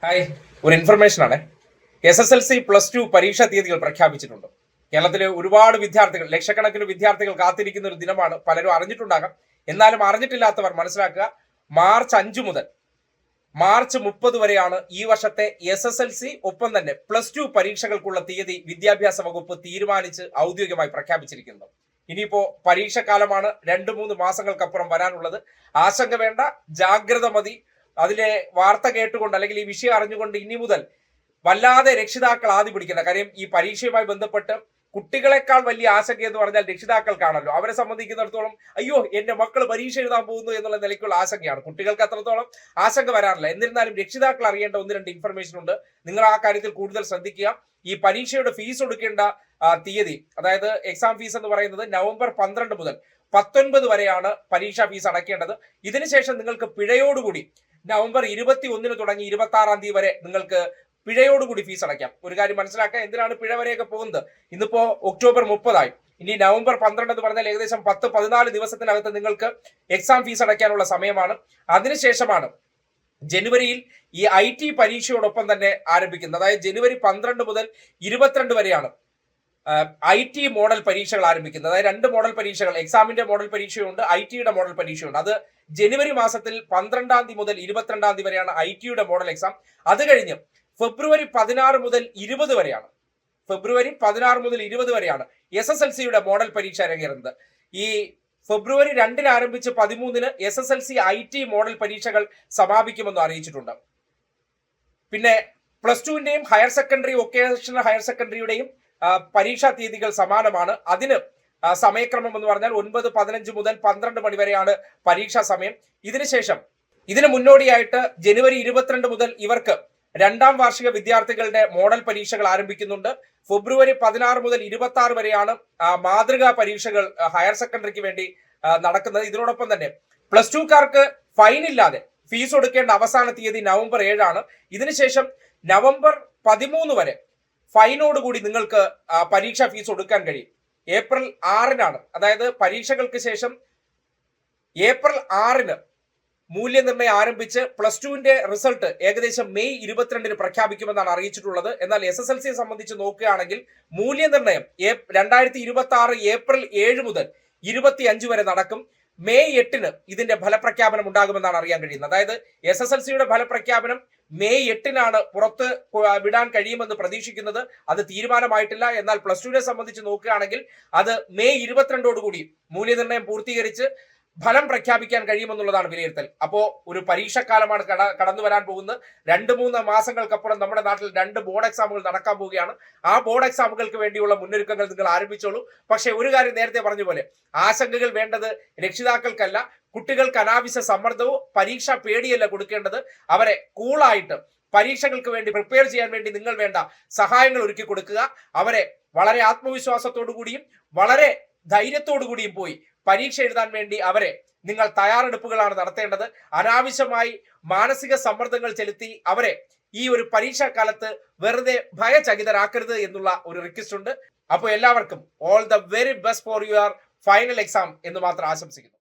Hi, ഒരു information ആണ്. SSLC +2 പരീക്ഷാ തീയതികൾ പ്രഖ്യാപിച്ചിട്ടുണ്ട്. കേരളത്തിലെ ഒരുപാട് വിദ്യാർത്ഥികൾ, ലക്ഷക്കണക്കിന് വിദ്യാർത്ഥികൾ കാത്തിരിക്കുന്ന ഒരു ദിനമാണ്. പലരും അറിഞ്ഞിട്ടുണ്ടാകാം, എന്നാലും അറിഞ്ഞിട്ടില്ലാത്തവർ മനസ്സിലാക്കുക. മാർച്ച് 5 മുതൽ മാർച്ച് 30 വരെയാണ് ഈ വർഷത്തെ SSLC ഒപ്പം തന്നെ +2 പരീക്ഷകൾക്കുള്ള തീയതി വിദ്യാഭ്യാസ വകുപ്പ് തീരുമാനിച്ച് ഔദ്യോഗികമായി പ്രഖ്യാപിച്ചിരിക്കുന്നത്. ഇനിയിപ്പോ പരീക്ഷക്കാലമാണ് 2-3 മാസങ്ങൾക്കപ്പുറം വരാനുള്ളത്. ആശങ്ക വേണ്ട, ജാഗ്രത മതി. അതിലെ വാർത്ത കേട്ടുകൊണ്ട് അല്ലെങ്കിൽ ഈ വിഷയം അറിഞ്ഞുകൊണ്ട് ഇനി മുതൽ വല്ലാതെ രക്ഷിതാക്കൾ ആദ്യം പിടിക്കേണ്ട കാര്യം, ഈ പരീക്ഷയുമായി ബന്ധപ്പെട്ട് കുട്ടികളെക്കാൾ വലിയ ആശങ്ക എന്ന് പറഞ്ഞാൽ രക്ഷിതാക്കൾക്കാണല്ലോ. അവരെ സംബന്ധിക്കുന്നിടത്തോളം അയ്യോ എന്റെ മക്കൾ പരീക്ഷ എഴുതാൻ പോകുന്നു എന്നുള്ള നിലയ്ക്കുള്ള ആശങ്കയാണ്. കുട്ടികൾക്ക് അത്രത്തോളം ആശങ്ക വരാറില്ല. എന്നിരുന്നാലും രക്ഷിതാക്കൾ അറിയേണ്ട 1-2 ഇൻഫർമേഷൻ ഉണ്ട്. നിങ്ങൾ ആ കാര്യത്തിൽ കൂടുതൽ ശ്രദ്ധിക്കുക. ഈ പരീക്ഷയുടെ ഫീസ് കൊടുക്കേണ്ട തീയതി, അതായത് എക്സാം ഫീസ് എന്ന് പറയുന്നത് നവംബർ 12 മുതൽ 19 വരെയാണ് പരീക്ഷാ ഫീസ് അടയ്ക്കേണ്ടത്. ഇതിനുശേഷം നിങ്ങൾക്ക് പിഴയോടുകൂടി നവംബർ 21 തുടങ്ങി 26 തീയതി വരെ നിങ്ങൾക്ക് പിഴയോടുകൂടി ഫീസ് അടയ്ക്കാം. ഒരു കാര്യം മനസ്സിലാക്കുക, എന്തിനാണ് പിഴ വരെയൊക്കെ പോകുന്നത്? ഇന്നിപ്പോ ഒക്ടോബർ 30 ഇനി നവംബർ 12 എന്ന് പറഞ്ഞാൽ ഏകദേശം 10-14 ദിവസത്തിനകത്ത് നിങ്ങൾക്ക് എക്സാം ഫീസ് അടയ്ക്കാനുള്ള സമയമാണ്. അതിനുശേഷമാണ് ജനുവരിയിൽ ഈ IT പരീക്ഷയോടൊപ്പം തന്നെ ആരംഭിക്കുന്നത്. അതായത് ജനുവരി 12 മുതൽ 22 വരെയാണ് IT മോഡൽ പരീക്ഷകൾ ആരംഭിക്കുന്നത്. അതായത് 2 മോഡൽ പരീക്ഷകൾ, എക്സാമിന്റെ മോഡൽ പരീക്ഷയുണ്ട്, IT-യുടെ മോഡൽ പരീക്ഷയുണ്ട്. അത് ജനുവരി മാസത്തിൽ 12 തീയതി മുതൽ 22 തീയതി വരെയാണ് IT-യുടെ മോഡൽ എക്സാം. അത് കഴിഞ്ഞ് ഫെബ്രുവരി 16 മുതൽ 20 വരെയാണ് SSLC-യുടെ മോഡൽ പരീക്ഷ അരങ്ങേറുന്നത്. ഈ ഫെബ്രുവരി 2 ആരംഭിച്ച് 13 SSLC IT മോഡൽ പരീക്ഷകൾ സമാപിക്കുമെന്ന് അറിയിച്ചിട്ടുണ്ട്. പിന്നെ +2-ന്റെയും ഹയർ സെക്കൻഡറി, വൊക്കേഷണൽ ഹയർ സെക്കൻഡറിയുടെയും പരീക്ഷാ തീയതികൾ സമാനമാണ്. അതിന് സമയക്രമം എന്ന് പറഞ്ഞാൽ 9:15 മുതൽ 12 മണി വരെയാണ് പരീക്ഷാ സമയം. ഇതിന് മുന്നോടിയായിട്ട് ജനുവരി 22 മുതൽ ഇവർക്ക് 2ാം വാർഷിക വിദ്യാർത്ഥികളുടെ മോഡൽ പരീക്ഷകൾ ആരംഭിക്കുന്നുണ്ട്. ഫെബ്രുവരി 16 മുതൽ 26 വരെയാണ് മാതൃകാ പരീക്ഷകൾ ഹയർ സെക്കൻഡറിക്ക് വേണ്ടി നടക്കുന്നത്. ഇതിനോടൊപ്പം തന്നെ +2-കാർക്ക് ഫൈൻ ഇല്ലാതെ ഫീസ് കൊടുക്കേണ്ട അവസാന തീയതി നവംബർ 7 ഇതിനുശേഷം നവംബർ 13 വരെ ഫൈനോടുകൂടി നിങ്ങൾക്ക് പരീക്ഷാ ഫീസ് കൊടുക്കാൻ കഴിയും. ഏപ്രിൽ 6 അതായത് പരീക്ഷകൾക്ക് ശേഷം ഏപ്രിൽ 6 മൂല്യനിർണ്ണയം ആരംഭിച്ച് +2-ന്റെ റിസൾട്ട് ഏകദേശം മെയ് 22 പ്രഖ്യാപിക്കുമെന്നാണ് അറിയിച്ചിട്ടുള്ളത്. എന്നാൽ SSLC-യെ സംബന്ധിച്ച് നോക്കുകയാണെങ്കിൽ മൂല്യനിർണ്ണയം 2026 ഏപ്രിൽ 7 മുതൽ 25 വരെ നടക്കും. മെയ് 8 ഇതിന്റെ ഫലപ്രഖ്യാപനം ഉണ്ടാകുമെന്നാണ് അറിയാൻ കഴിയുന്നത്. അതായത് SSLC-യുടെ ഫലപ്രഖ്യാപനം മെയ് 8 പുറത്ത് വിടാൻ കഴിയുമെന്ന് പ്രതീക്ഷിക്കുന്നത്. അത് തീരുമാനമായിട്ടില്ല. എന്നാൽ +2-നെ സംബന്ധിച്ച് നോക്കുകയാണെങ്കിൽ അത് മെയ് 22 മൂല്യനിർണ്ണയം പൂർത്തീകരിച്ച് ഫലം പ്രഖ്യാപിക്കാൻ കഴിയുമെന്നുള്ളതാണ് വിലയിരുത്തൽ. അപ്പോ ഒരു പരീക്ഷക്കാലമാണ് കടന്നു വരാൻ പോകുന്നത്. 2-3 മാസങ്ങൾക്കപ്പുറം നമ്മുടെ നാട്ടിൽ 2 ബോർഡ് എക്സാമുകൾ നടക്കാൻ പോവുകയാണ്. ആ ബോർഡ് എക്സാമുകൾക്ക് വേണ്ടിയുള്ള മുന്നൊരുക്കങ്ങൾ നിങ്ങൾ ആരംഭിച്ചോളൂ. പക്ഷെ ഒരു കാര്യം നേരത്തെ പറഞ്ഞ പോലെ ആശങ്കകൾ വേണ്ടത് രക്ഷിതാക്കൾക്കല്ല, കുട്ടികൾക്ക് അനാവശ്യ സമ്മർദ്ദവും പരീക്ഷാ പേടിയല്ല കൊടുക്കേണ്ടത്. അവരെ കൂളായിട്ട് പരീക്ഷകൾക്ക് വേണ്ടി പ്രിപ്പയർ ചെയ്യാൻ വേണ്ടി നിങ്ങൾ വേണ്ട സഹായങ്ങൾ ഒരുക്കി കൊടുക്കുക. അവരെ വളരെ ആത്മവിശ്വാസത്തോടു കൂടിയും വളരെ ധൈര്യത്തോടു കൂടിയും പോയി പരീക്ഷ എഴുതാൻ വേണ്ടി അവരെ നിങ്ങൾ തയ്യാറെടുപ്പുകളാണ് നടത്തേണ്ടത്. അനാവശ്യമായി മാനസിക സമ്മർദ്ദങ്ങൾ ചെലുത്തി അവരെ ഈ ഒരു പരീക്ഷാ കാലത്ത് വെറുതെ ഭയചകിതരാക്കരുത് എന്നുള്ള ഒരു റിക്വസ്റ്റ് ഉണ്ട്. അപ്പോൾ എല്ലാവർക്കും all the very best for your final exam എന്ന് മാത്രം ആശംസിക്കുന്നു.